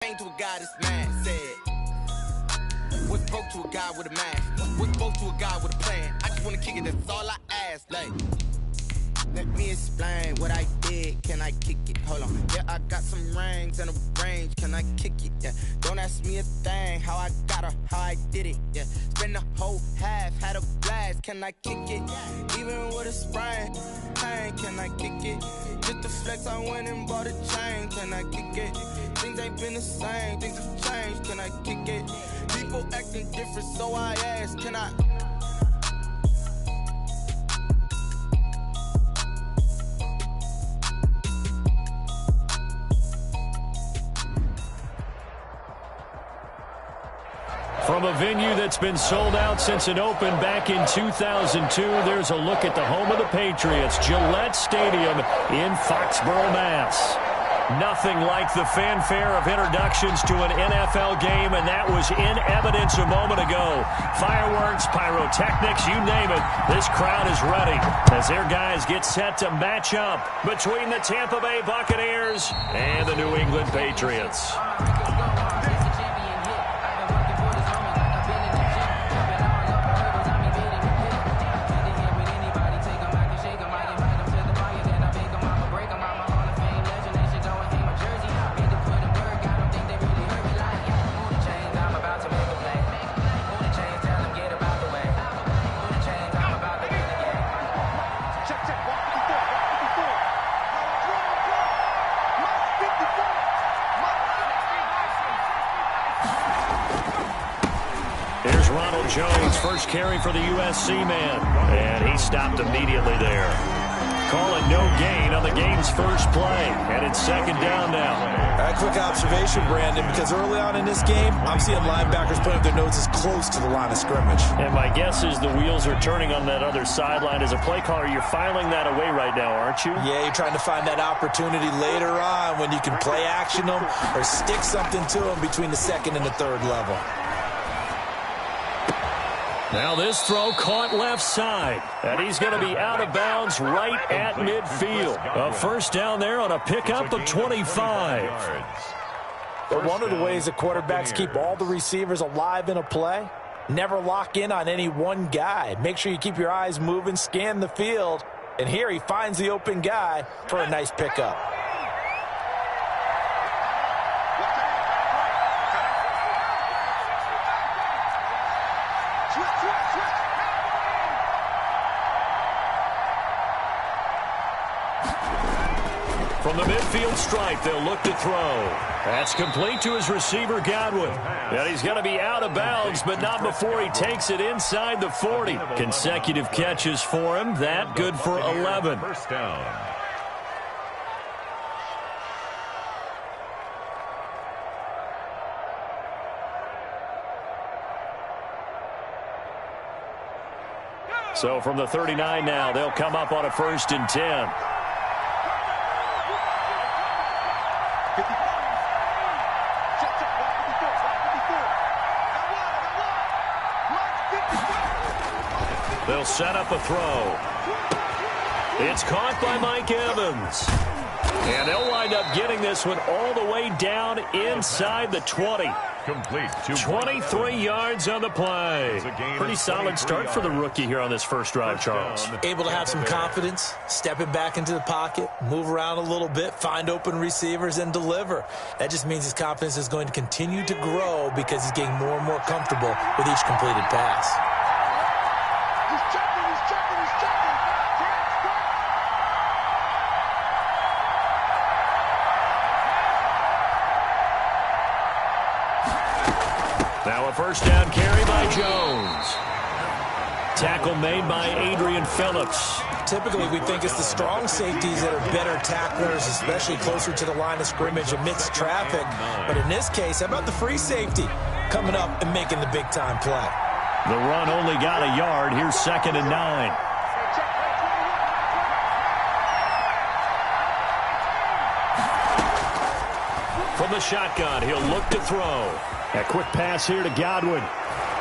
Came to a guy this man said, what spoke to a guy with a mask? What spoke to a guy with a plan? I just wanna kick it, that's all I ask. Like, let me explain what I did. Can I kick it? Hold on. Yeah, I got some rings and a range. Can I kick it? Yeah. Don't ask me a thing. How I got her, how I did it. Yeah. Spend the whole half, had a blast. Can I kick it? Even with a sprain, pain. Can I kick it? Just to flex, I went and bought a chain. Can I kick it? Things ain't been the same. Things have changed. Can I kick it? People acting different, so I ask. Can I? From a venue that's been sold out since it opened back in 2002, there's a look at the home of the Patriots, Gillette Stadium in Foxborough, Mass. Nothing like the fanfare of introductions to an NFL game, and that was in evidence a moment ago. Fireworks, pyrotechnics, you name it, this crowd is ready as their guys get set to match up between the Tampa Bay Buccaneers and the New England Patriots. Jones, first carry for the USC man, and he stopped immediately there. Call it no gain on the game's first play, and it's second down now. A quick observation, Brandon, because early on in this game, I'm seeing linebackers putting up their noses close to the line of scrimmage. And my guess is the wheels are turning on that other sideline. As a play caller, you're filing that away right now, aren't you? Yeah, you're trying to find that opportunity later on when you can play action them or stick something to them between the second and the third level. Now this throw caught left side, and he's going to be out of bounds right at midfield. A first down there on a pickup of 25. But one of the ways that quarterbacks keep all the receivers alive in a play, never lock in on any one guy. Make sure you keep your eyes moving, scan the field, and here he finds the open guy for a nice pickup. From the midfield stripe, they'll look to throw. That's complete to his receiver, Godwin. And he's going to be out of bounds, but not before he takes it inside the 40. Consecutive catches for him. That good for 11. First down. So from the 39 now, they'll come up on a 1st and 10. They'll set up a throw. It's caught by Mike Evans. And they'll wind up getting this one all the way down inside the 20. Complete. 23 yards on the play. Pretty solid start for the rookie here on this first drive, Charles. Able to have some confidence, stepping back into the pocket, move around a little bit, find open receivers, and deliver. That just means his confidence is going to continue to grow because he's getting more and more comfortable with each completed pass. Now a first down carry by Jones. Tackle made by Adrian Phillips. Typically, we think it's the strong safeties that are better tacklers, especially closer to the line of scrimmage amidst traffic. But in this case, how about the free safety coming up and making the big-time play? The run only got a yard. Here's 2nd and 9. From the shotgun, he'll look to throw. A quick pass here to Godwin.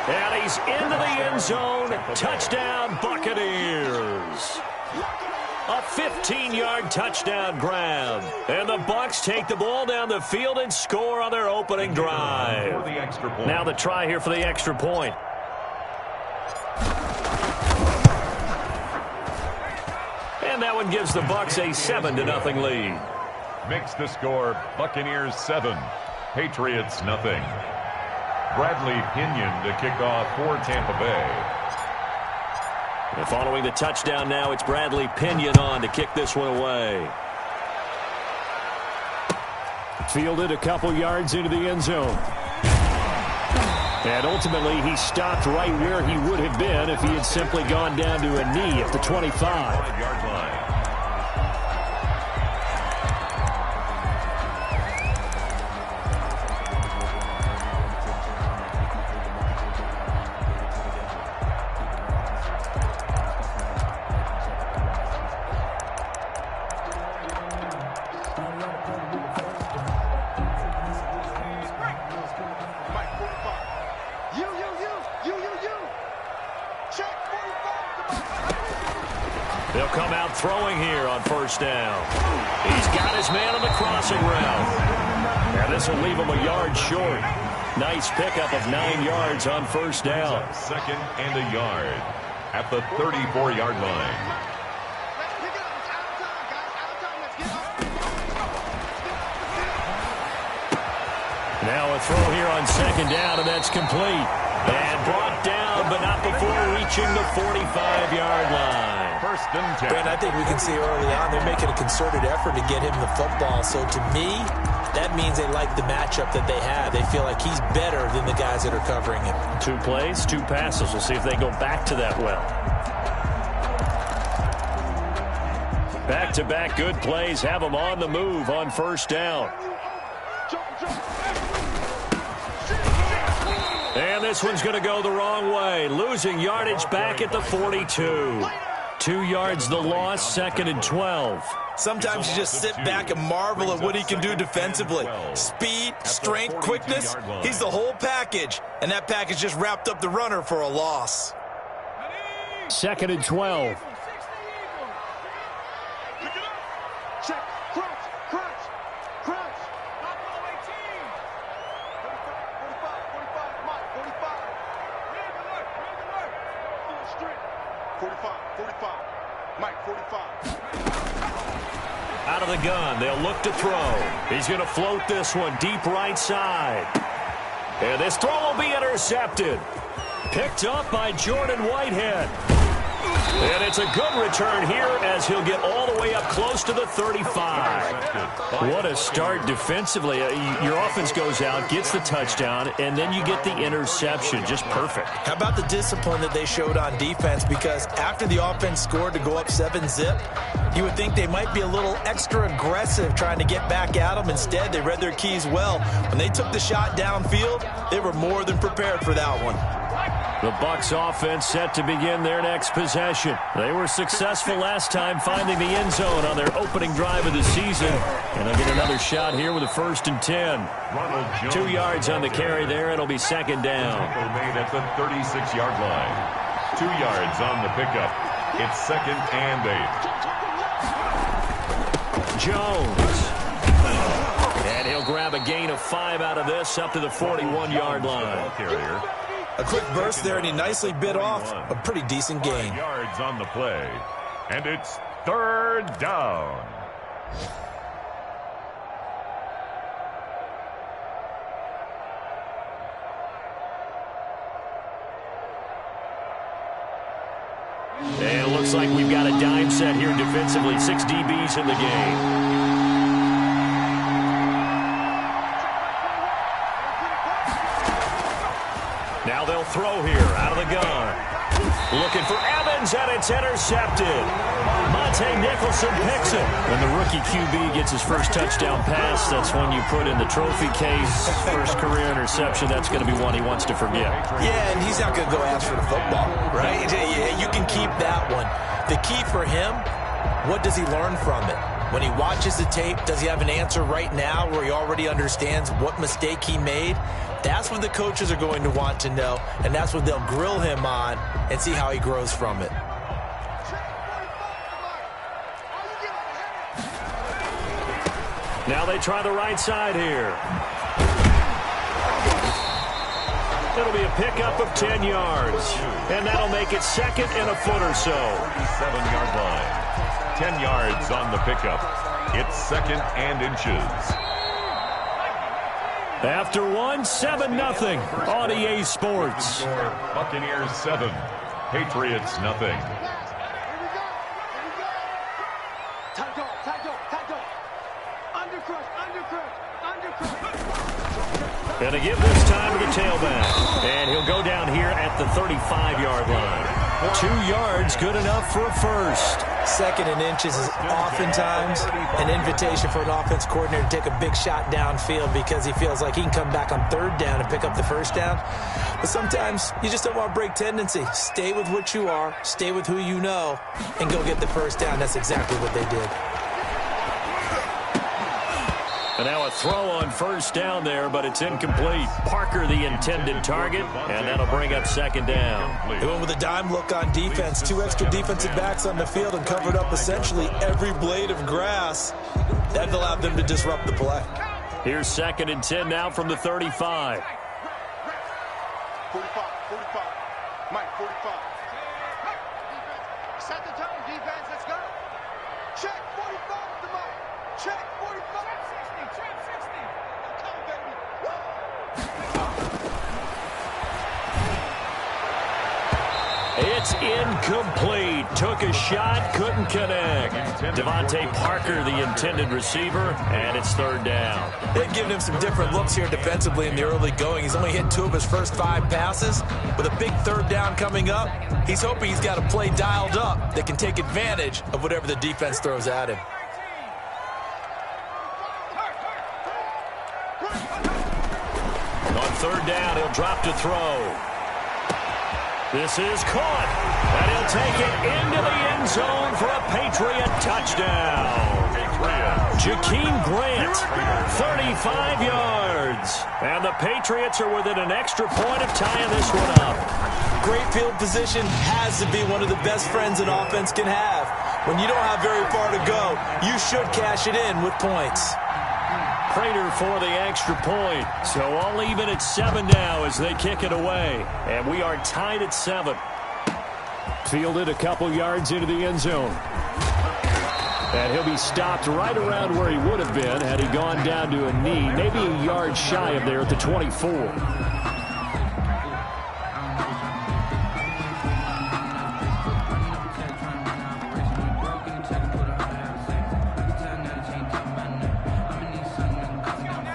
And he's into the end zone. Touchdown, Buccaneers. A 15-yard touchdown grab. And the Bucs take the ball down the field and score on their opening drive. Now the try here for the extra point. And that one gives the Bucs a 7-0 lead. Makes the score Buccaneers 7, Patriots 0. Bradley Pinion to kick off for Tampa Bay. And following the touchdown now, it's Bradley Pinion on to kick this one away. Fielded a couple yards into the end zone. And ultimately, he stopped right where he would have been if he had simply gone down to a knee at the 25. 5-yard line. They'll come out throwing here on first down. He's got his man on the crossing route. Now this will leave him a yard short. Nice pickup of 9 yards on first down. Second and a yard at the 34-yard line. Now a throw here on second down, and that's complete. And brought down, but not before reaching the 45-yard line. First and 10. Brent, I think we can see early on they're making a concerted effort to get him the football. So to me, that means they like the matchup that they have. They feel like he's better than the guys that are covering him. 2 plays, 2 passes. We'll see if they go back to that well. Back-to-back good plays have them on the move on first down. And this one's going to go the wrong way. Losing yardage back at the 42. 2 yards the loss, second and 12. Sometimes you just sit back and marvel at what he can do defensively. Speed, strength, quickness, he's the whole package. And that package just wrapped up the runner for a loss. Second and 12. Out of the gun, they'll look to throw. He's going to float this one deep right side. And this throw will be intercepted. Picked up by Jordan Whitehead. And it's a good return here as he'll get all the way up close to the 35. What a start defensively. Your offense goes out, gets the touchdown, and then you get the interception. Just perfect. How about the discipline that they showed on defense? Because after the offense scored to go up 7-zip, you would think they might be a little extra aggressive trying to get back at them. Instead, they read their keys well. When they took the shot downfield, they were more than prepared for that one. The Bucs offense set to begin their next possession. They were successful last time finding the end zone on their opening drive of the season. And they'll get another shot here with a 1st and 10. 2 yards on the carry there. It'll be second down. Made at the 36-yard line. 2 yards on the pickup. It's second and 8. Jones. And he'll grab a gain of 5 out of this up to the 41-yard line. Carrier. A quick burst there, and he nicely bit off a pretty decent gain. 5 yards on the play. And it's third down. And it looks like we've got a dime set here defensively. 6 DBs in the game. Now they'll throw here out of the gun. Looking for Evans, and it's intercepted. Monte Nicholson picks it. When the rookie QB gets his first touchdown pass, that's when you put in the trophy case. First career interception, that's going to be one he wants to forget. Yeah, and he's not going to go ask for the football, right? You can keep that one. The key for him, what does he learn from it? When he watches the tape, does he have an answer right now where he already understands what mistake he made? That's what the coaches are going to want to know, and that's what they'll grill him on and see how he grows from it. Now they try the right side here. It'll be a pickup of 10 yards. And that'll make it second and a foot or so. 37-yard line. 10 yards on the pickup. It's second and inches. After 7-0 on EA Sports. Buccaneers 7, Patriots nothing. Going to give this time to the tailback. And he'll go down here at the 35-yard line. 2 yards, good enough for a first. Second and inches is oftentimes an invitation for an offense coordinator to take a big shot downfield because he feels like he can come back on third down and pick up the first down. But sometimes you just don't want to break tendency. Stay with what you are, stay with who you know, and go get the first down. That's exactly what they did. And now a throw on first down there, but it's incomplete. Parker the intended target, and that'll bring up second down. They went with a dime look on defense. 2 extra defensive backs on the field and covered up essentially every blade of grass. That allowed them to disrupt the play. Here's second and 10 now from the 35. 45. Mike, 45. Set the tone, defense. Let's go. Check 45 to Mike. Check 45. Check 60. Come on, baby. It's incomplete. Took a shot, couldn't connect. Devontae Parker, the intended receiver, and it's third down. They've given him some different looks here defensively in the early going. He's only hit 2 of his first 5 passes. With a big third down coming up, he's hoping he's got a play dialed up that can take advantage of whatever the defense throws at him. On third down, he'll drop to throw. This is caught, and he'll take it into the end zone for a Patriot touchdown. Jakeem Grant, 35 yards. And the Patriots are within an extra point of tying this one up. Great field position has to be one of the best friends an offense can have. When you don't have very far to go, you should cash it in with points. Prater for the extra point. So all even at 7 now as they kick it away. And we are tied at 7. Fielded a couple yards into the end zone. And he'll be stopped right around where he would have been had he gone down to a knee. Maybe a yard shy of there at the 24.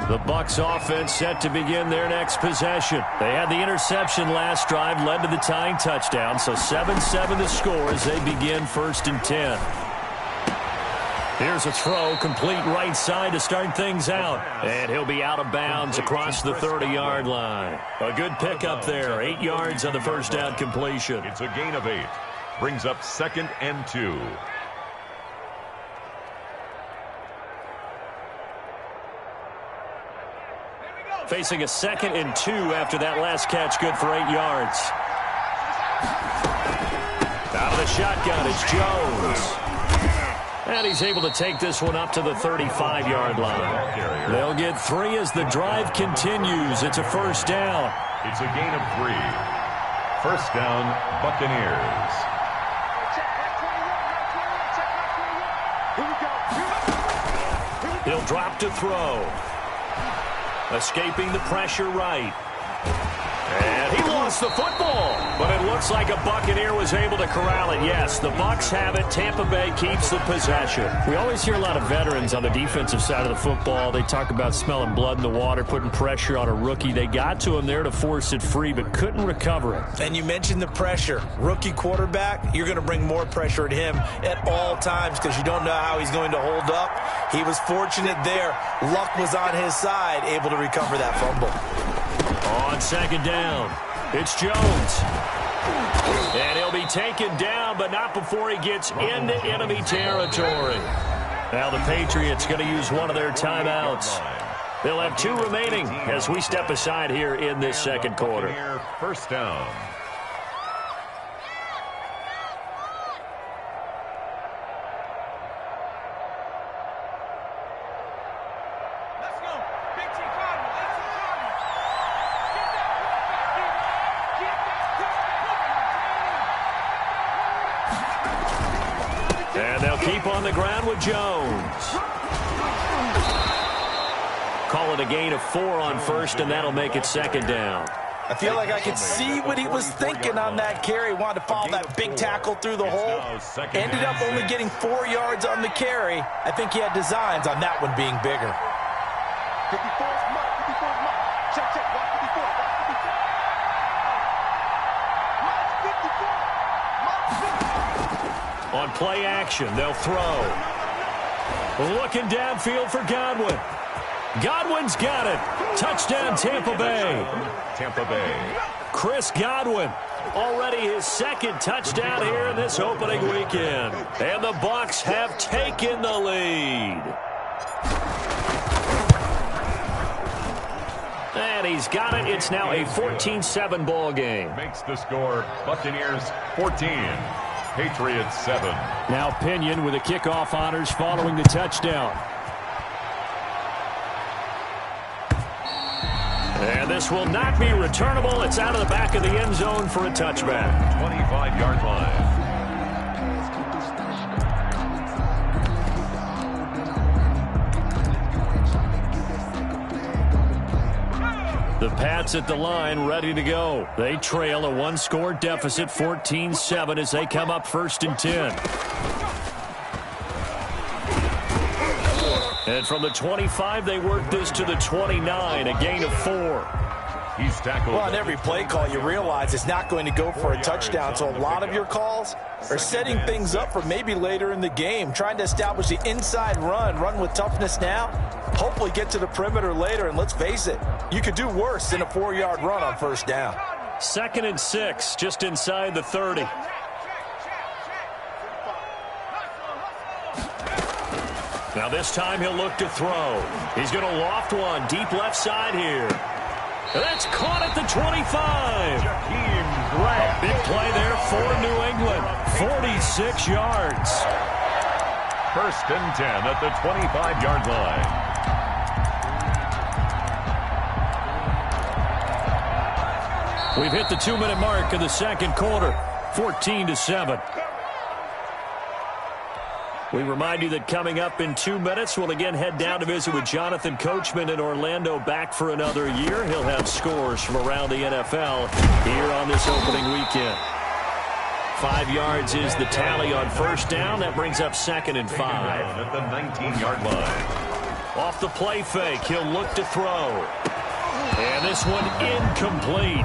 The Bucs offense set to begin their next possession. They had the interception last drive, led to the tying touchdown. So 7-7 the score as they begin first and 10. Here's a throw, complete right side to start things out. And he'll be out of bounds across the 30-yard line. A good pickup there, 8 yards on the first down completion. It's a gain of 8. Brings up second and 2. Facing a second and 2 after that last catch, good for 8 yards. Out of the shotgun, it's Jones. And he's able to take this one up to the 35-yard line. They'll get 3 as the drive continues. It's a first down. It's a gain of 3. First down, Buccaneers. He'll drop to throw. Escaping the pressure right. And he lost the football. But it looks like a Buccaneer was able to corral it. Yes, the Bucs have it. Tampa Bay keeps the possession. We always hear a lot of veterans on the defensive side of the football. They talk about smelling blood in the water, putting pressure on a rookie. They got to him there to force it free, but couldn't recover it. And you mentioned the pressure. Rookie quarterback, you're going to bring more pressure at him at all times because you don't know how he's going to hold up. He was fortunate there. Luck was on his side, able to recover that fumble. On second down, it's Jones. And he'll be taken down, but not before he gets into enemy territory. Now the Patriots going to use one of their timeouts. They'll have 2 remaining as we step aside here in this second quarter. First down. keep on the ground with Jones. Call it a gain of 4 on first, and that'll make it second down. I feel like I could see what he was thinking on that carry. Wanted to follow that big tackle through the hole. Ended up only getting 4 yards on the carry. I think he had designs on that one being bigger. 54 is Mike. 54 is Mike. Check, check. Watch 54. Watch 54. Mike's 54. Mike's 54. On play action, they'll throw. Looking downfield for Godwin. Godwin's got it. Touchdown, Tampa Bay. Tampa Bay. Chris Godwin, already his second touchdown here in this opening weekend. And the Bucs have taken the lead. And he's got it. It's now a 14-7 ball game. Makes the score Buccaneers 14, Patriots 7. Now Pinion with the kickoff honors following the touchdown. And this will not be returnable. It's out of the back of the end zone for a touchback. 25-yard line. The Pats at the line, ready to go. They trail a one-score deficit, 14-7, as they come up 1st and 10. And from the 25, they work this to the 29, a gain of 4. He's tackled. Well, on every play call, you realize it's not going to go for a touchdown. So a lot of your calls are setting things up for maybe later in the game, trying to establish the inside run with toughness now, hopefully get to the perimeter later. And let's face it, you could do worse than a 4-yard run on 1st down. 2nd and 6, just inside the 30. Now this time he'll look to throw. He's going to loft one deep left side here. That's caught at the 25. Jakeem Grant. Big play there for New England. 46 yards. 1st and 10 at the 25-yard line. We've hit the 2-minute mark of the second quarter. 14-7. We remind you that coming up in 2 minutes, we'll again head down to visit with Jonathan Coachman in Orlando, back for another year. He'll have scores from around the NFL here on this opening weekend. 5 yards is the tally on 1st down. That brings up 2nd and 5. At the 19-yard line. Off the play fake, he'll look to throw. And this one incomplete.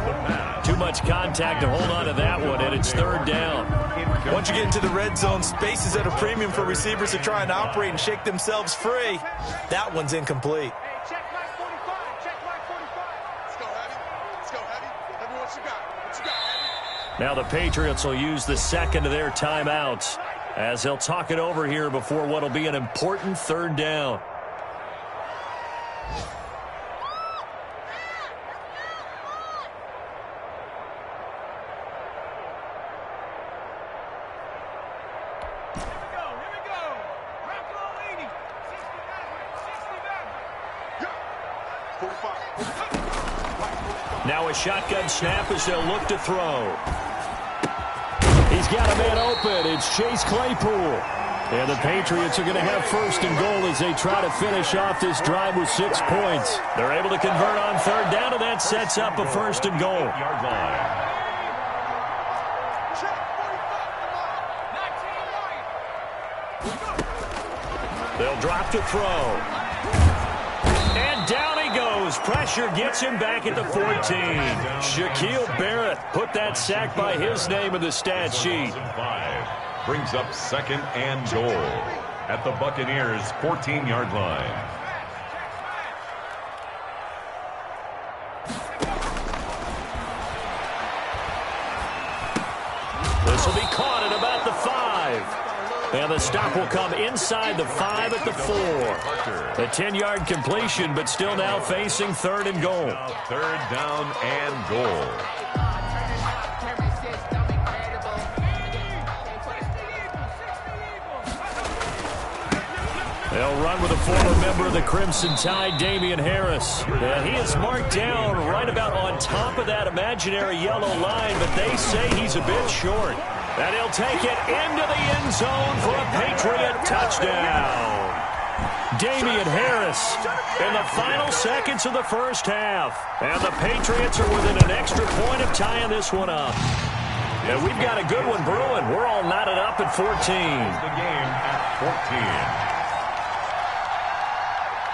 Too much contact to hold on to that one, and it's 3rd down. Once you get into the red zone, space is at a premium for receivers to try and operate and shake themselves free. That one's incomplete. Hey, check Mike 45. Check Mike 45. Let's go, Heavy. Let's go, Heavy. Heavy, what you got? What you got, Heavy? Now the Patriots will use the 2nd of their timeouts as they'll talk it over here before what will be an important 3rd down. Now a shotgun snap as they'll look to throw. He's got a man open. It's Chase Claypool. And the Patriots are going to have 1st and goal as they try to finish off this drive with 6 points. They're able to convert on 3rd down, and that sets up a 1st and goal. Yard line. They'll drop to throw. And down he goes. Pressure gets him back at the 14. Shaquille Barrett put that sack by his name in the stat sheet. 5 brings up 2nd and goal at the Buccaneers' 14-yard line. This will be caught at about the 5. And the stop will come inside the 5 at the 4. A 10-yard completion, but still now facing 3rd and goal. 3rd down and goal. They'll run with a former member of the Crimson Tide, Damian Harris. And he is marked down right about on top of that imaginary yellow line, but they say he's a bit short. And he'll take it into the end zone for a Patriot touchdown. Damian Harris in the final seconds of the first half. And the Patriots are within an extra point of tying this one up. And we've got a good one brewing. We're all knotted up at 14. The game at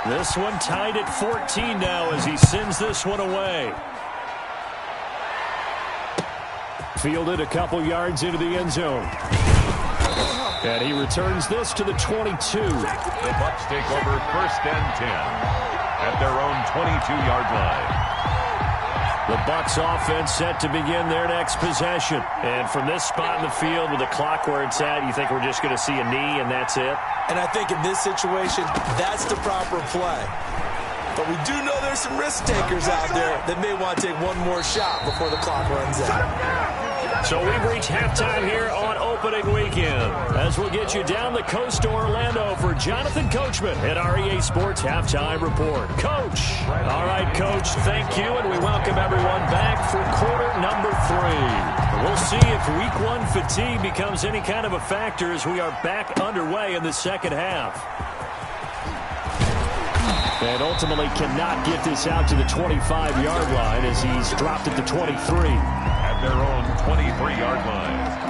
14. This one tied at 14 now as he sends this one away. Fielded a couple yards into the end zone. And he returns this to the 22. The Bucs take over 1st and 10 at their own 22-yard line. The Bucs offense set to begin their next possession. And from this spot in the field with the clock where it's at, you think we're just going to see a knee and that's it? And I think in this situation, that's the proper play. But we do know there's some risk takers out there that may want to take one more shot before the clock runs out. So we've reached halftime here on opening weekend. As we'll get you down the coast to Orlando for Jonathan Coachman at our EA Sports Halftime Report. Coach. All right, Coach, thank you, and we welcome everyone back for quarter number 3. We'll see if week 1 fatigue becomes any kind of a factor as we are back underway in the second half. And ultimately cannot get this out to the 25-yard line as he's dropped at the 23. At their own 23-yard line.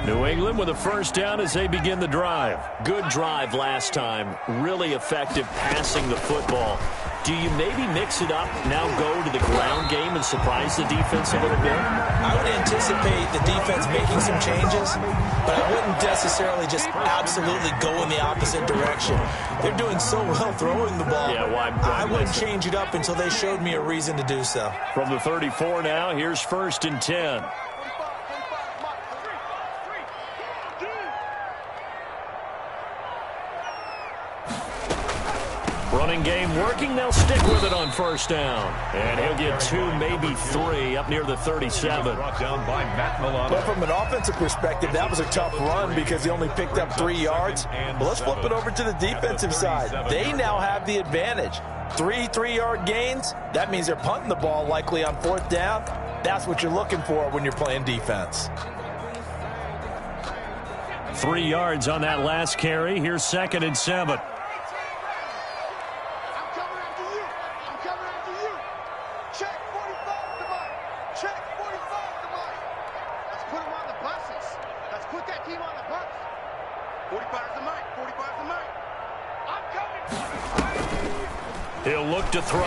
New England with a first down as they begin the drive. Good drive last time. Really effective passing the football. Do you maybe mix it up, now go to the ground game and surprise the defense a little bit? I would anticipate the defense making some changes, but I wouldn't necessarily just absolutely go in the opposite direction. They're doing so well throwing the ball. Yeah, well, I wouldn't change it up until they showed me a reason to do so. From the 34 now, here's 1st and 10. Running game working. They'll stick with it on first down. And he'll get 2, maybe 3 up near the 37. Brought down by Matt Milano. But from an offensive perspective, that was a tough run because he only picked up 3 yards. Well, let's flip it over to the defensive side. They now have the advantage. 3 3-yard gains. That means they're punting the ball likely on 4th down. That's what you're looking for when you're playing defense. 3 yards on that last carry. Here's 2nd and 7. He'll look to throw.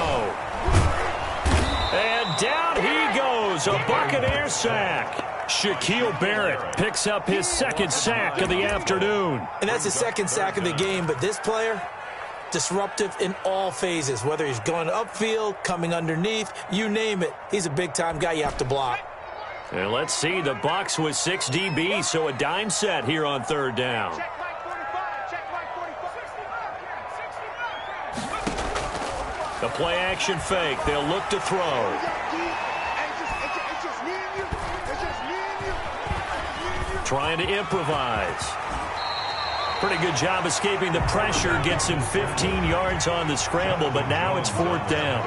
And down he goes. A Buccaneer sack. Shaquille Barrett picks up his 2nd sack of the afternoon. And that's his 2nd sack of the game, but this player, disruptive in all phases, whether he's going upfield, coming underneath, you name it. He's a big-time guy you have to block. And let's see, the Bucs with 6 DBs, so a dime set here on 3rd down. The play-action fake. They'll look to throw. Trying to improvise. Pretty good job escaping the pressure. Gets him 15 yards on the scramble, but now it's 4th down.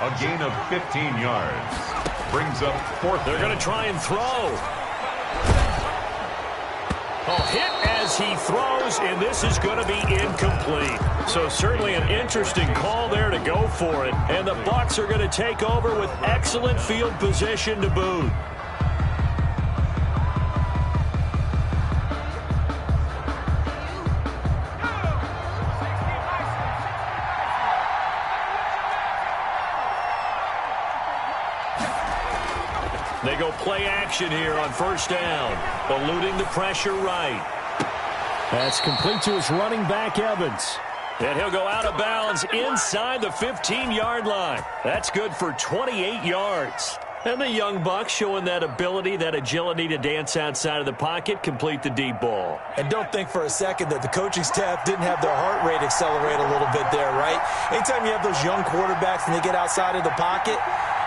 A gain of 15 yards. Brings up 4th. They're going to try and throw. Oh, hit as he throws, and this is going to be incomplete. So certainly an interesting call there to go for it. And the Bucs are going to take over with excellent field position to boot. They go play action here on 1st down, eluding the pressure right. That's complete to his running back, Evans. And he'll go out of bounds inside the 15-yard line. That's good for 28 yards. And the young Bucs showing that ability, that agility to dance outside of the pocket, complete the deep ball. And don't think for a second that the coaching staff didn't have their heart rate accelerate a little bit there, right? Anytime you have those young quarterbacks and they get outside of the pocket,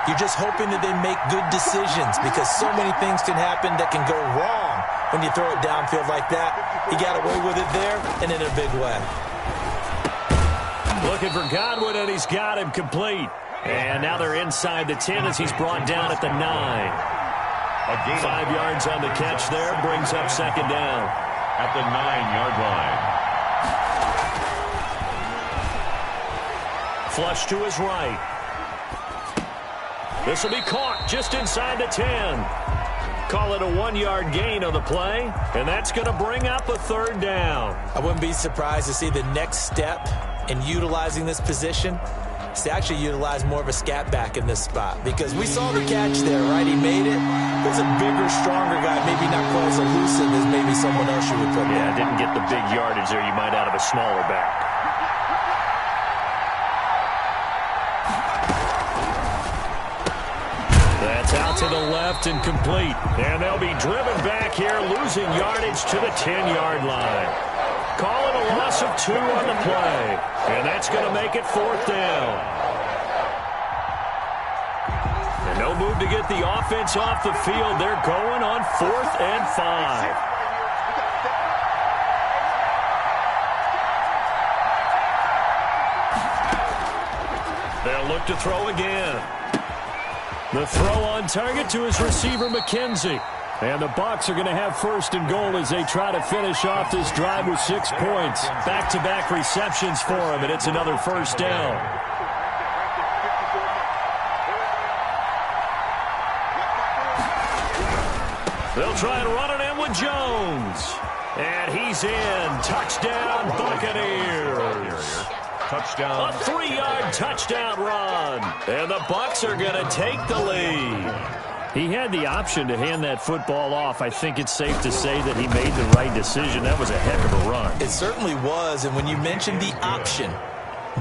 You're just hoping that they make good decisions because so many things can happen that can go wrong when you throw it downfield like that. He got away with it there and in a big way. Looking for Godwin, and he's got him complete. And now they're inside the 10 as he's brought down at the 9. 5 yards on the catch there, brings up second down. At the 9-yard line. Flush to his right. This will be caught just inside the 10. Call it a 1-yard gain on the play, and that's going to bring up a third down. I wouldn't be surprised to see the next step in utilizing this position is to actually utilize more of a scat back in this spot because we saw the catch there, right? He made it. There's a bigger, stronger guy, maybe not quite as elusive as maybe someone else you would put there. Yeah, didn't get the big yardage there you might out of a smaller back. That's out to the left and complete. And they'll be driven back here, losing yardage to the 10-yard line. Call it a loss of 2 on the play. And that's going to make it fourth down. And no move to get the offense off the field. They're going on 4th and 5. They'll look to throw again. The throw on target to his receiver, McKenzie. And the Bucs are going to have first and goal as they try to finish off this drive with 6 points. Back-to-back receptions for him, and it's another first down. They'll try and run it in with Jones. And he's in. Touchdown, Buccaneers. Touchdown. A 3-yard touchdown run. And the Bucs are going to take the lead. He had the option to hand that football off. I think it's safe to say that he made the right decision. That was a heck of a run. It certainly was. And when you mentioned the option,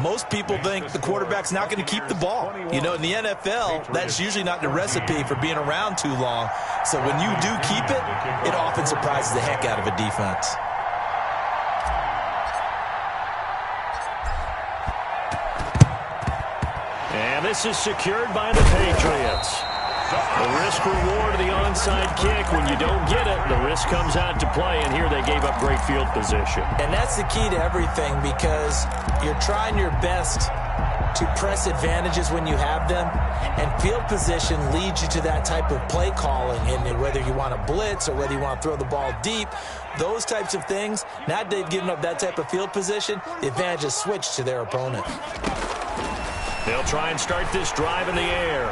most people think the quarterback's not going to keep the ball. You know, in the NFL, that's usually not the recipe for being around too long. So when you do keep it, it often surprises the heck out of a defense. And this is secured by the Patriots. The risk-reward of the onside kick. When you don't get it, the risk comes out to play, and here they gave up great field position. And that's the key to everything because you're trying your best to press advantages when you have them, and field position leads you to that type of play calling, and whether you want to blitz or whether you want to throw the ball deep, those types of things, now they've given up that type of field position, the advantage is switched to their opponent. They'll try and start this drive in the air.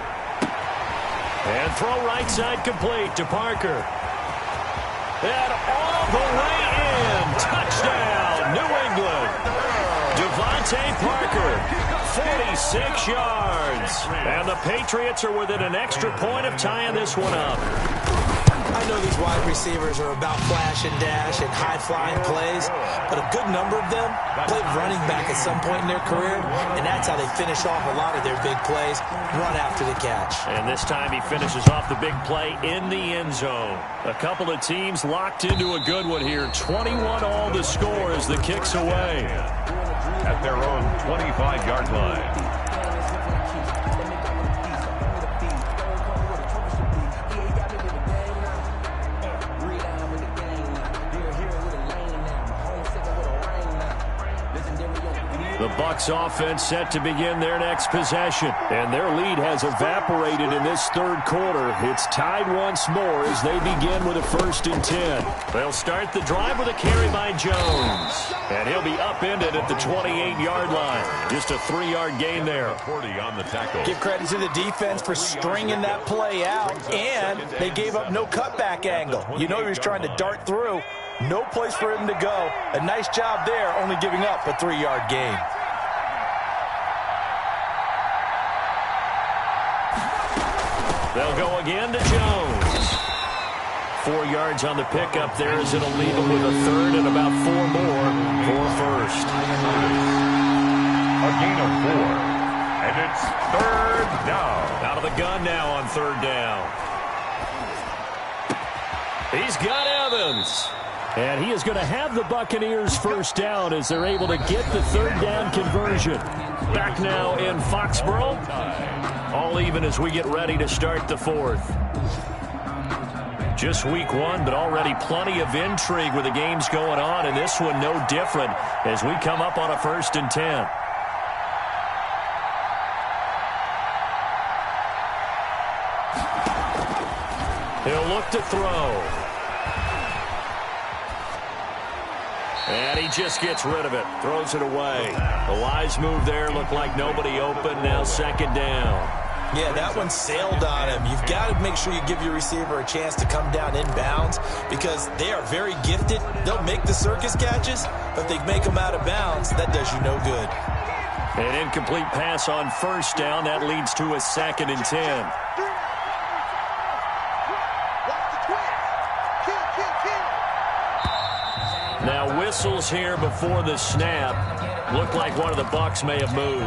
And throw right side complete to Parker. And all the way in. Touchdown, New England. Devontae Parker, 46 yards. And the Patriots are within an extra point of tying this one up. I know these wide receivers are about flash and dash and high-flying plays, but a good number of them played running back at some point in their career, and that's how they finish off a lot of their big plays, run after the catch. And this time he finishes off the big play in the end zone. A couple of teams locked into a good one here. 21 all the score as the kick's away. At their own 25-yard line. The Bucs offense set to begin their next possession. And their lead has evaporated in this third quarter. It's tied once more as they begin with a 1st and 10. They'll start the drive with a carry by Jones. And he'll be upended at the 28-yard line. Just a 3-yard gain there. 40 on the tackle. Give credit to the defense for stringing that play out, and they gave up no cutback angle. You know he was trying to dart through. No place for him to go. A nice job there, only giving up a 3-yard gain. They'll go again to Jones. 4 yards on the pickup there as it'll leave him with a 3rd and about 4 more for first. A gain of 4. And it's 3rd down. Out of the gun now on 3rd down. He's got Evans. And he is going to have the Buccaneers first down as they're able to get the third down conversion. Back now in Foxborough. All even as we get ready to start the fourth. Just week one, but already plenty of intrigue with the games going on, and this one no different as we come up on a 1st and 10. He'll look to throw. And he just gets rid of it. Throws it away. A wise move there. Looked like nobody open. Now 2nd down. Yeah, that one sailed on him. You've got to make sure you give your receiver a chance to come down inbounds because they are very gifted. They'll make the circus catches, but they make them out of bounds. That does you no good. An incomplete pass on 1st down. That leads to a 2nd and 10. Now whistles here before the snap. Looked like one of the Bucs may have moved.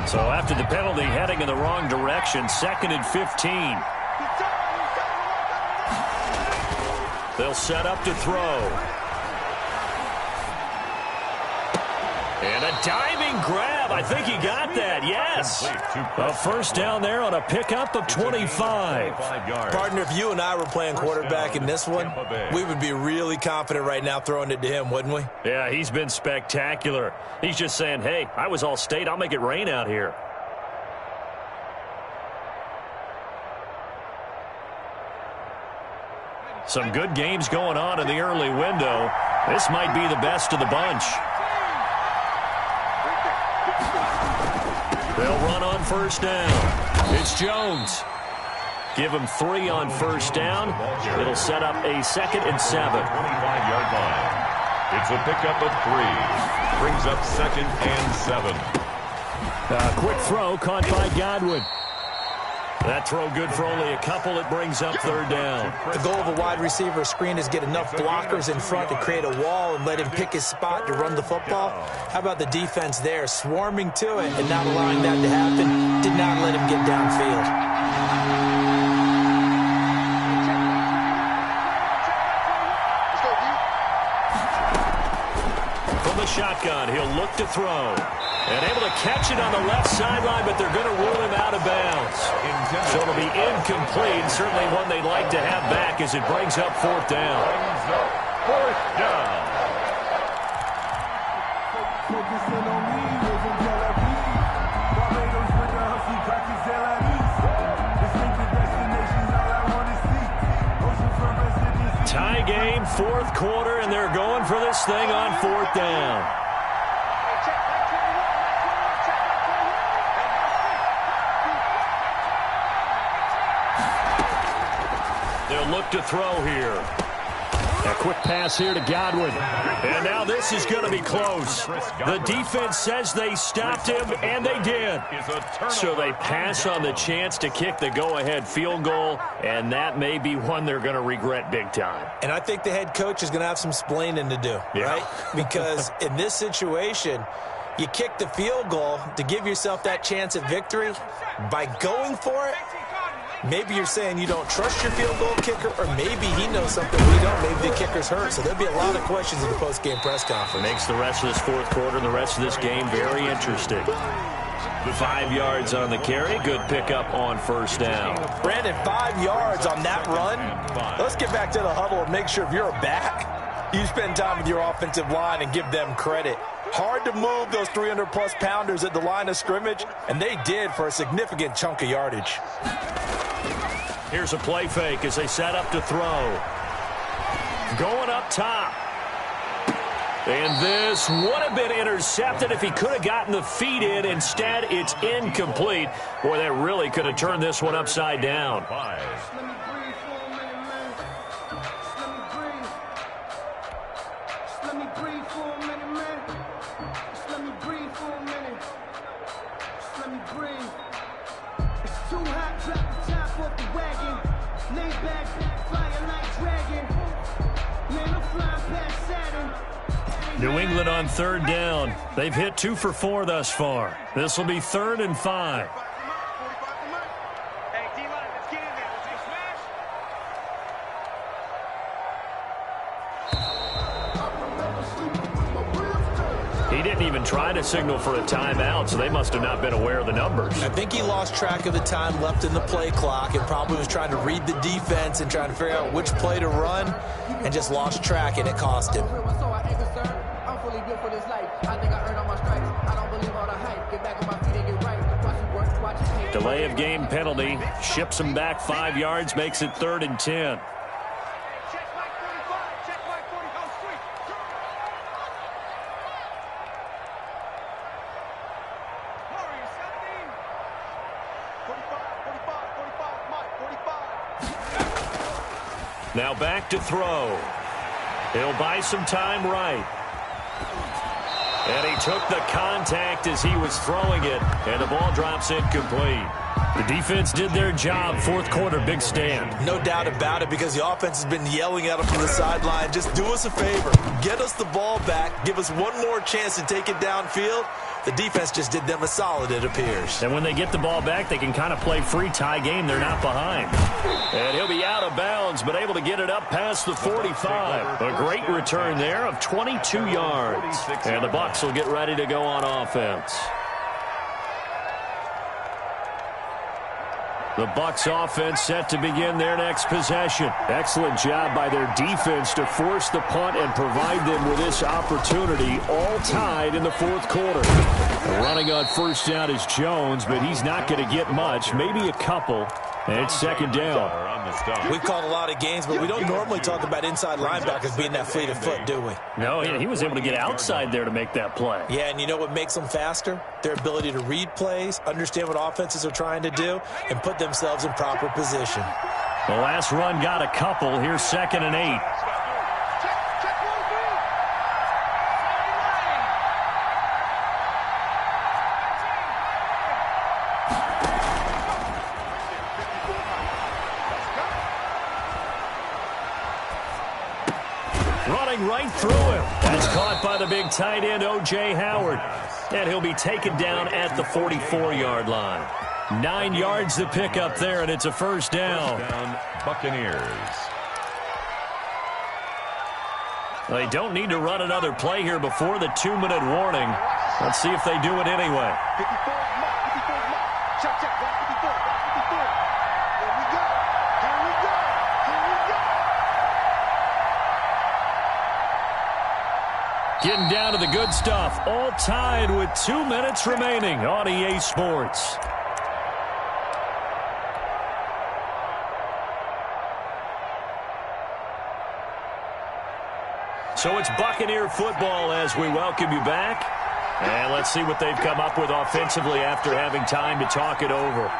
So after the penalty, heading in the wrong direction, 2nd and 15. They'll set up to throw. And a diving grab. I think he got that. Yes. A first down there on a pickup of 25. Partner, if you and I were playing quarterback in this one, we would be really confident right now throwing it to him, wouldn't we? Yeah, he's been spectacular. He's just saying, hey, I was all state. I'll make it rain out here. Some good games going on in the early window. This might be the best of the bunch. They'll run on 1st down. It's Jones. Give him 3 on 1st down. It'll set up a 2nd and 7. 25-yard line. It's a pickup of 3. Brings up 2nd and 7. A quick throw caught by Godwin. That throw good for only a couple. It brings up 3rd down. The goal of a wide receiver screen is get enough blockers in front to create a wall and let him pick his spot to run the football. How about the defense there, swarming to it and not allowing that to happen? Did not let him get downfield. From the shotgun, he'll look to throw. And able to catch it on the left sideline, but they're going to rule him out of bounds. So it'll be incomplete. Certainly one they'd like to have back as it brings up 4th down. 4th down. Tie game, 4th quarter, and they're going for this thing on 4th down. They'll look to throw here. A quick pass here to Godwin. And now this is going to be close. The defense says they stopped him, and they did. So they pass on the chance to kick the go-ahead field goal, and that may be one they're going to regret big time. And I think the head coach is going to have some splaining to do, right? Because in this situation, you kick the field goal to give yourself that chance at victory. By going for it, maybe you're saying you don't trust your field goal kicker, or maybe he knows something we don't. Maybe the kicker's hurt. So there'll be a lot of questions in the post-game press conference. Makes the rest of this 4th quarter and the rest of this game very interesting. 5 yards on the carry. Good pickup on 1st down. Brandon, 5 yards on that run. Let's get back to the huddle and make sure if you're a back, you spend time with your offensive line and give them credit. Hard to move those 300-plus pounders at the line of scrimmage, and they did for a significant chunk of yardage. Here's a play fake as they set up to throw. Going up top. And this would have been intercepted if he could have gotten the feet in. Instead, it's incomplete. Boy, that really could have turned this one upside down. New England on third down. They've hit 2 for 4 thus far. This will be 3rd and 5. He didn't even try to signal for a timeout, so they must have not been aware of the numbers. I think he lost track of the time left in the play clock and probably was trying to read the defense and trying to figure out which play to run and just lost track, and it cost him. Delay of game penalty. Ships him back 5 yards, makes it 3rd and 10. Now back to throw. He'll buy some time right. And he took the contact as he was throwing it, and the ball drops incomplete. The defense did their job. 4th quarter, big stand. No doubt about it, because the offense has been yelling at him from the sideline. Just do us a favor. Get us the ball back. Give us one more chance to take it downfield. The defense just did them a solid, it appears. And when they get the ball back, they can kind of play free tie game. They're not behind. And he'll be out of bounds, but able to get it up past the 45. A great return there of 22 yards. And the Bucs will get ready to go on offense. The Bucs offense set to begin their next possession. Excellent job by their defense to force the punt and provide them with this opportunity, all tied in the 4th quarter. Running on first down is Jones, but he's not going to get much, maybe a couple, and it's 2nd down. We've called a lot of games, but we don't normally talk about inside linebackers being that fleet of foot, do we? No, he was able to get outside there to make that play. Yeah, and you know what makes them faster? Their ability to read plays, understand what offenses are trying to do, and put themselves in proper position. The last run got a couple. Here's 2nd and 8. Running right through him. That's caught by the big tight end, O.J. Howard. And he'll be taken down at the 44-yard line. 9 yards to pick up there, and it's a 1st down. Buccaneers. They don't need to run another play here before the 2-minute warning. Let's see if they do it anyway. 54 mark. Check, 54. Here we go. Getting down to the good stuff. All tied with 2 minutes remaining on EA Sports. So it's Buccaneer football as we welcome you back. And let's see what they've come up with offensively after having time to talk it over.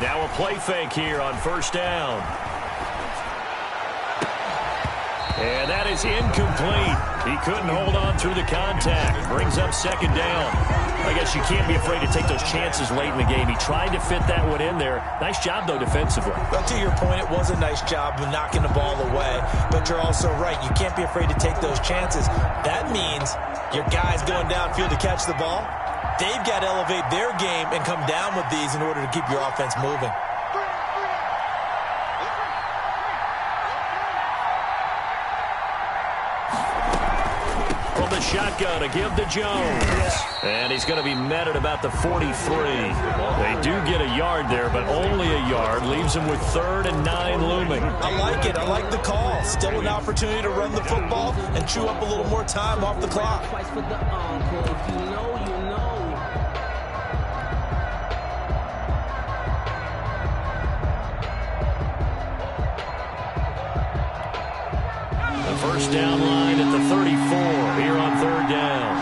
Now a play fake here on 1st down. And that is incomplete. He couldn't hold on through the contact. Brings up 2nd down. I guess you can't be afraid to take those chances late in the game. He tried to fit that one in there. Nice job, though, defensively. But to your point, it was a nice job of knocking the ball away. But you're also right. You can't be afraid to take those chances. That means your guys going downfield to catch the ball, they've got to elevate their game and come down with these in order to keep your offense moving. Shotgun to give to Jones. And he's going to be met at about the 43. They do get a yard there, but only a yard. Leaves him with 3rd and 9 looming. I like it. I like the call. Still an opportunity to run the football and chew up a little more time off the clock. The 1st down line at the 34 here on 3rd down.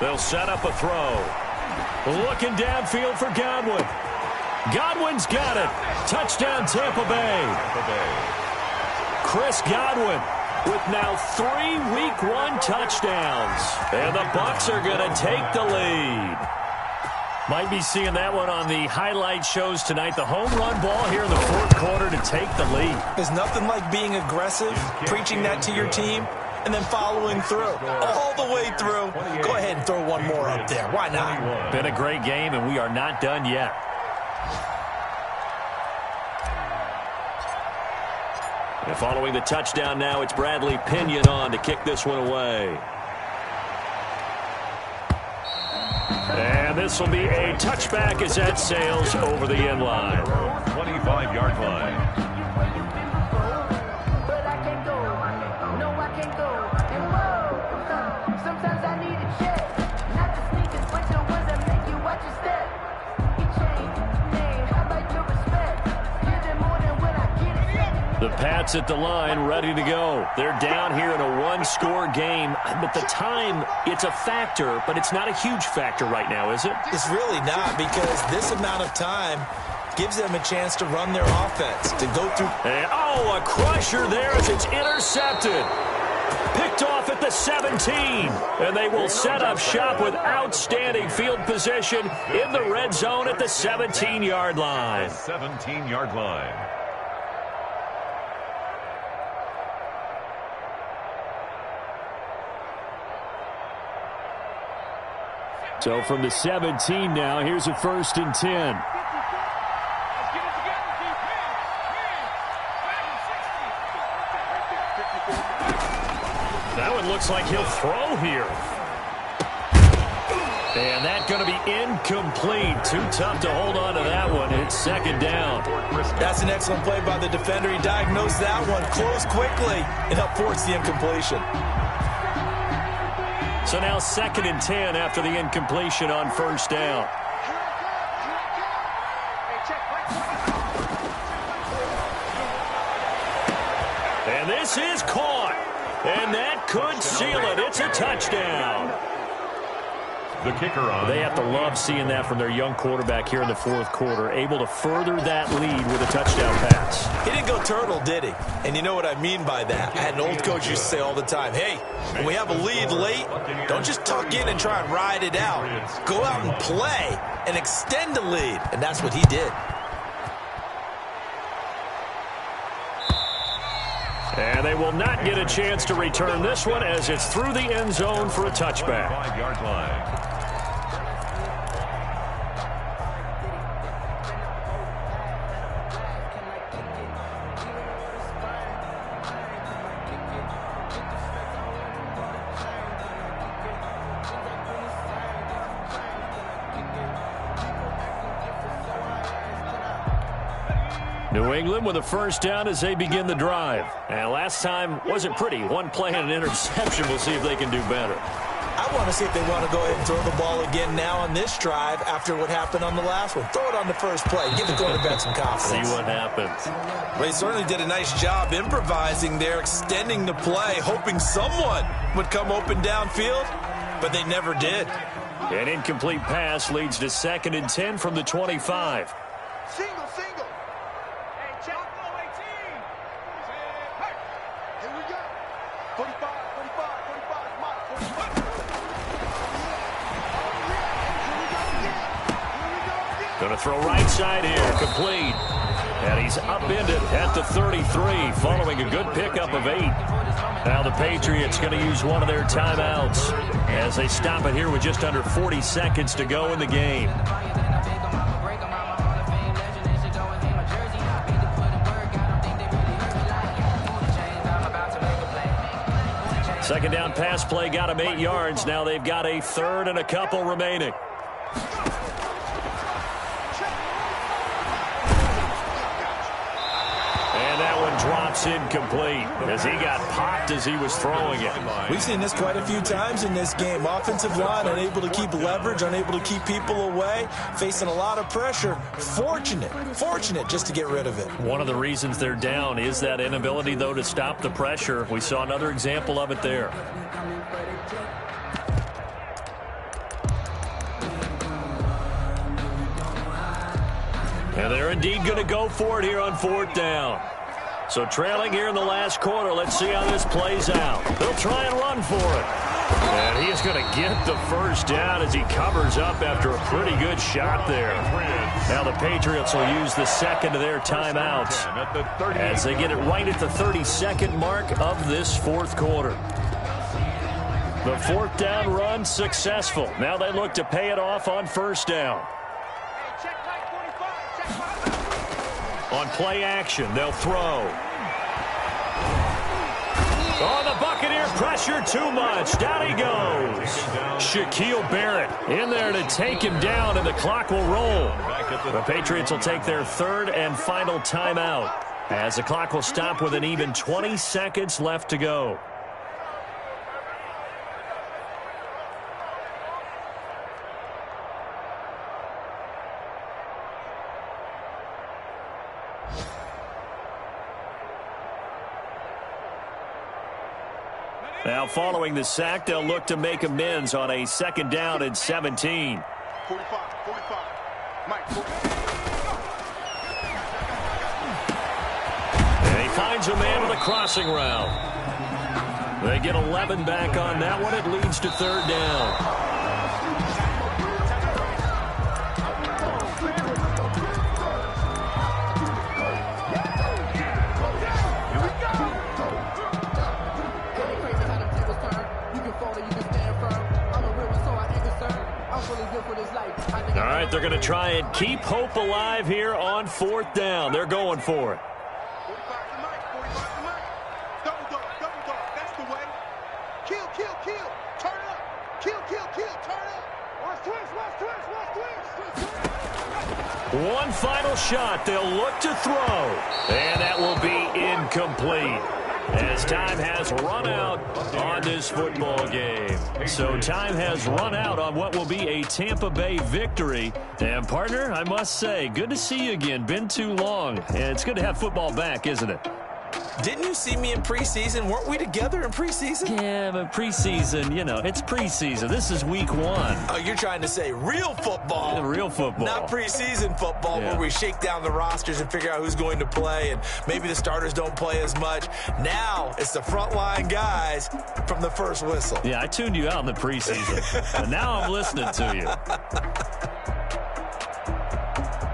They'll set up a throw. Looking downfield for Godwin. Godwin's got it. Touchdown, Tampa Bay. Chris Godwin with now 3 Week 1 touchdowns. And the Bucs are going to take the lead. Might be seeing that one on the highlight shows tonight. The home run ball here in the fourth quarter to take the lead. There's nothing like being aggressive, preaching that to your team, and then following through. All the way through. Go ahead and throw one more up there. Why not? Been a great game, and we are not done yet. And following the touchdown now, it's Bradley Pinion on to kick this one away. And this will be a touchback as that sails over the end line. 25-yard line. The Pats at the line, ready to go. They're down here in a one-score game, but the time, it's a factor, but it's not a huge factor right now, is it? It's really not, because this amount of time gives them a chance to run their offense, to go through. And, a crusher there as it's intercepted. Picked off at the 17, and they will set up shop with outstanding field position in the red zone at the 17-yard line. 17-yard line. So from the 17 now, here's a 1st and 10. That one looks like he'll throw here. And that's going to be incomplete. Too tough to hold on to that one. It's 2nd down. That's an excellent play by the defender. He diagnosed that one, closed quickly, and helped force the incompletion. So now 2nd and 10 after the incompletion on 1st down. And this is caught. And that could seal it. It's a touchdown. The kicker on. They have to love seeing that from their young quarterback here in the fourth quarter, able to further that lead with a touchdown pass. He didn't go turtle, did he? And you know what I mean by that. I had an old coach used to say all the time, hey, when we have a lead late, don't just tuck in and try and ride it out. Go out and play and extend the lead. And that's what he did. And they will not get a chance to return this one as it's through the end zone for a touchback. 5-yard line. New England with a 1st down as they begin the drive. And last time wasn't pretty. One play and an interception. We'll see if they can do better. I want to see if they want to go ahead and throw the ball again now on this drive after what happened on the last one. Throw it on the first play. Give the quarterback some confidence. See what happens. Well, he certainly did a nice job improvising there, extending the play, hoping someone would come open downfield, but they never did. An incomplete pass leads to 2nd and 10 from the 25. Single. Hey, check. 18. Hey, here we go. 45, Mike. 45. Going to throw right side here, complete. And he's upended at the 33, following a good pickup of 8. Now the Patriots going to use one of their timeouts as they stop it here with just under 40 seconds to go in the game. Second down pass play got him 8 yards. Now they've got a 3rd and a couple remaining. And that one drops incomplete as he got popped as he was throwing it. We've seen this quite a few times in this game. Offensive line unable to keep leverage, unable to keep people away, facing a lot of pressure. Fortunate just to get rid of it. One of the reasons they're down is that inability, though, to stop the pressure. We saw another example of it there. And they're indeed going to go for it here on 4th down. So trailing here in the last quarter. Let's see how this plays out. They'll try and run for it. And he is going to get the first down as he covers up after a pretty good shot there. Now the Patriots will use the second of their timeouts as they get it right at the 32nd mark of this fourth quarter. The fourth down run successful. Now they look to pay it off on first down. On play action, they'll throw. Oh, the Buccaneer pressure too much. Down he goes. Shaquille Barrett in there to take him down, and the clock will roll. The Patriots will take their third and final timeout as the clock will stop with an even 20 seconds left to go. Now, following the sack, they'll look to make amends on a second down and 17. 45. Mike, 45. And he finds a man with a crossing route. They get 11 back on that one. It leads to third down. All right, they're going to try and keep hope alive here on fourth down. They're going for it. 45 to Mike. Double dog. That's the way. Kill. Turn up. Kill. Turn up. Watch twist. One final shot. They'll look to throw. And that will be incomplete, as time has run out on this football game. So time has run out on what will be a Tampa Bay victory. And, partner, I must say, good to see you again. Been too long. And it's good to have football back, isn't it? Didn't you see me in preseason? Weren't we together in preseason? Yeah, but preseason, you know, it's preseason. This is week one. Oh, you're trying to say real football. Yeah, real football. Not preseason football, Yeah. where we shake down the rosters and figure out who's going to play, and maybe the starters don't play as much. Now it's the frontline guys from the first whistle. Yeah, I tuned you out in the preseason. But now I'm listening to you.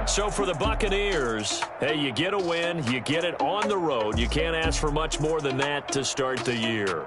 So for the Buccaneers, hey, you get a win, you get it on the road. You can't ask for much more than that to start the year.